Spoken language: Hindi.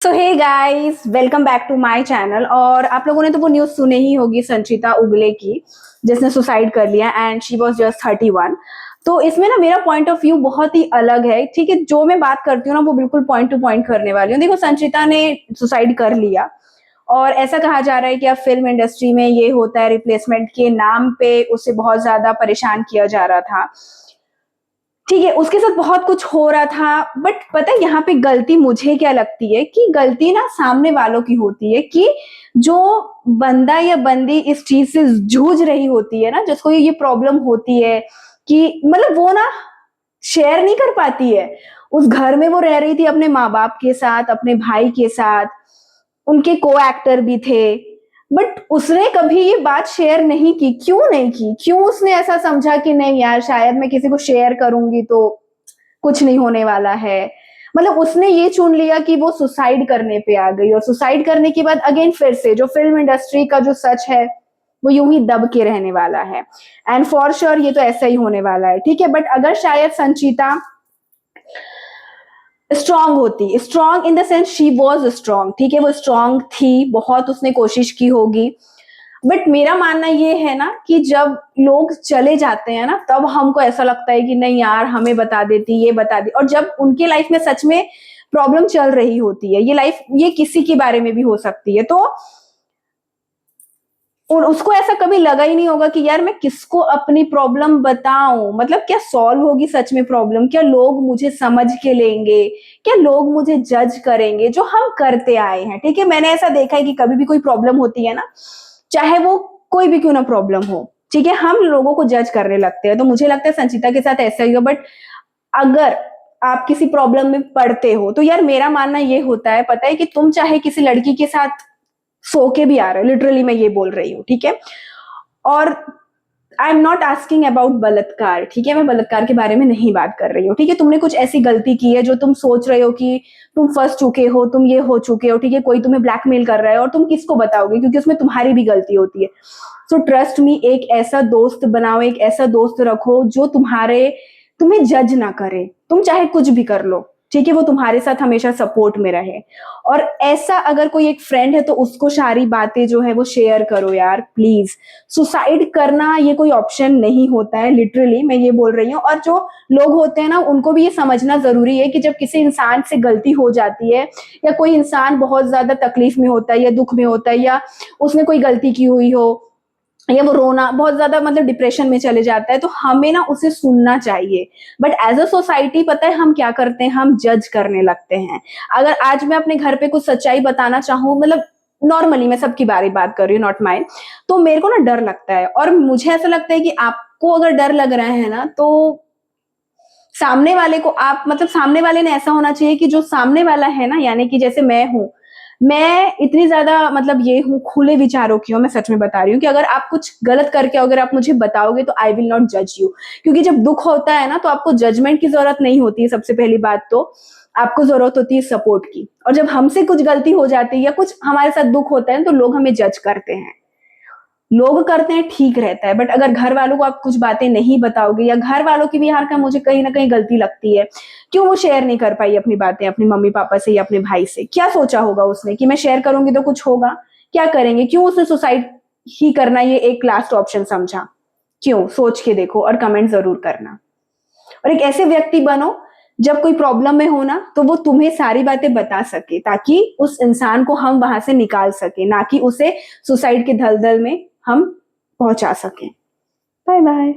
So hey guys, welcome back to my channel. और आप लोगों ने तो वो न्यूज सुने ही होगी संचिता उगले की, जिसने सुसाइड कर लिया एंड शी वाज जस्ट 31। तो इसमें ना मेरा पॉइंट ऑफ व्यू बहुत ही अलग है। ठीक है, जो मैं बात करती हूँ ना वो बिल्कुल पॉइंट टू पॉइंट करने वाली हूँ। देखो, संचिता ने सुसाइड कर लिया और ऐसा कहा जा रहा है कि अब फिल्म इंडस्ट्री में ये होता है, रिप्लेसमेंट के नाम पे उसे बहुत ज्यादा परेशान किया जा रहा था। ठीक है, उसके साथ बहुत कुछ हो रहा था, बट पता है यहाँ पे गलती मुझे क्या लगती है कि गलती ना सामने वालों की होती है कि जो बंदा या बंदी इस चीज से जूझ रही होती है ना, जिसको ये प्रॉब्लम होती है कि मतलब वो ना शेयर नहीं कर पाती है। उस घर में वो रह रही थी अपने माँ बाप के साथ, अपने भाई के साथ, उनके को एक्टर भी थे, बट उसने कभी ये बात शेयर नहीं की। क्यों नहीं की? क्यों उसने ऐसा समझा कि नहीं यार, शायद मैं किसी को शेयर करूंगी तो कुछ नहीं होने वाला है। मतलब उसने ये चुन लिया कि वो सुसाइड करने पे आ गई, और सुसाइड करने के बाद अगेन फिर से जो फिल्म इंडस्ट्री का जो सच है वो यूं ही दब के रहने वाला है। एंड फॉर श्योर ये तो ऐसा ही होने वाला है। ठीक है, बट अगर शायद संचिता स्ट्रांग होती, strong in the sense she was strong, ठीक है, वो स्ट्रांग थी, बहुत उसने कोशिश की होगी। बट मेरा मानना ये है ना कि जब लोग चले जाते हैं ना, तब हमको ऐसा लगता है कि नहीं यार, हमें बता देती, ये बता दी। और जब उनके लाइफ में सच में प्रॉब्लम चल रही होती है, ये लाइफ, ये किसी के बारे में भी हो सकती है, तो और उसको ऐसा कभी लगा ही नहीं होगा कि यार मैं किसको अपनी प्रॉब्लम बताऊं। मतलब क्या सॉल्व होगी सच में प्रॉब्लम? क्या लोग मुझे समझ के लेंगे? क्या लोग मुझे जज करेंगे? जो हम करते आए हैं, ठीक है, मैंने ऐसा देखा है कि कभी भी कोई प्रॉब्लम होती है ना, चाहे वो कोई भी क्यों ना प्रॉब्लम हो, ठीक है, हम लोगों को जज करने लगते हैं। तो मुझे लगता है संचिता के साथ ऐसा ही हो। बट अगर आप किसी प्रॉब्लम में पड़ते हो तो यार मेरा मानना ये होता है, पता है, कि तुम चाहे किसी लड़की के साथ सो के भी आ रहे हो, लिटरली मैं ये बोल रही हूँ, ठीक है। और I am not asking about बलात्कार, ठीक है, मैं बलात्कार के बारे में नहीं बात कर रही हूँ। ठीक है, तुमने कुछ ऐसी गलती की है जो तुम सोच रहे हो कि तुम फंस चुके हो, तुम ये हो चुके हो, ठीक है, कोई तुम्हें ब्लैकमेल कर रहा है और तुम किसको बताओगे, क्योंकि उसमें तुम्हारी भी गलती होती है। सो ट्रस्ट मी, एक ऐसा दोस्त बनाओ, एक ऐसा दोस्त रखो जो तुम्हें जज ना करे। तुम चाहे कुछ भी कर लो, ठीक है, वो तुम्हारे साथ हमेशा सपोर्ट में रहे। और ऐसा अगर कोई एक फ्रेंड है तो उसको सारी बातें जो है वो शेयर करो यार, प्लीज। सुसाइड करना ये कोई ऑप्शन नहीं होता है, लिटरली मैं ये बोल रही हूँ। और जो लोग होते हैं ना, उनको भी ये समझना जरूरी है कि जब किसी इंसान से गलती हो जाती है, या कोई इंसान बहुत ज्यादा तकलीफ में होता है या दुख में होता है, या उसने कोई गलती की हुई हो, या वो रोना बहुत ज्यादा मतलब डिप्रेशन में चले जाता है, तो हमें ना उसे सुनना चाहिए। बट एज अ सोसाइटी पता है हम क्या करते हैं? हम जज करने लगते हैं। अगर आज मैं अपने घर पे कुछ सच्चाई बताना चाहूँ, मतलब नॉर्मली मैं सबकी बारी बात कर रही हूँ, नॉट माइंड, तो मेरे को ना डर लगता है। और मुझे ऐसा लगता है कि आपको अगर डर लग रहा है ना, तो सामने वाले को आप, मतलब सामने वाले ने ऐसा होना चाहिए कि जो सामने वाला है ना, यानी कि जैसे मैं हूं, मैं इतनी ज्यादा मतलब ये हूँ, खुले विचारों की हूँ, मैं सच में बता रही हूँ कि अगर आप कुछ गलत करके अगर आप मुझे बताओगे तो आई विल नॉट जज यू। क्योंकि जब दुख होता है ना, तो आपको जजमेंट की जरूरत नहीं होती है। सबसे पहली बात तो आपको जरूरत होती है सपोर्ट की। और जब हमसे कुछ गलती हो जाती है या कुछ हमारे साथ दुख होता है तो लोग हमें जज करते हैं, लोग करते हैं, ठीक रहता है। बट अगर घर वालों को आप कुछ बातें नहीं बताओगे, या घर वालों की भी यार का मुझे कहीं ना कहीं गलती लगती है, क्यों वो शेयर नहीं कर पाई अपनी बातें अपनी मम्मी पापा से या अपने भाई से? क्या सोचा होगा उसने कि मैं शेयर करूंगी तो कुछ होगा? क्या करेंगे? क्यों उसने सुसाइड ही करना ये एक लास्ट ऑप्शन समझा? क्यों? सोच के देखो और कमेंट जरूर करना। और एक ऐसे व्यक्ति बनो, जब कोई प्रॉब्लम में हो ना, तो वो तुम्हें सारी बातें बता सके, ताकि उस इंसान को हम वहां से निकाल सके, ना कि उसे सुसाइड के दलदल में हम पहुंचा सकें। Bye bye.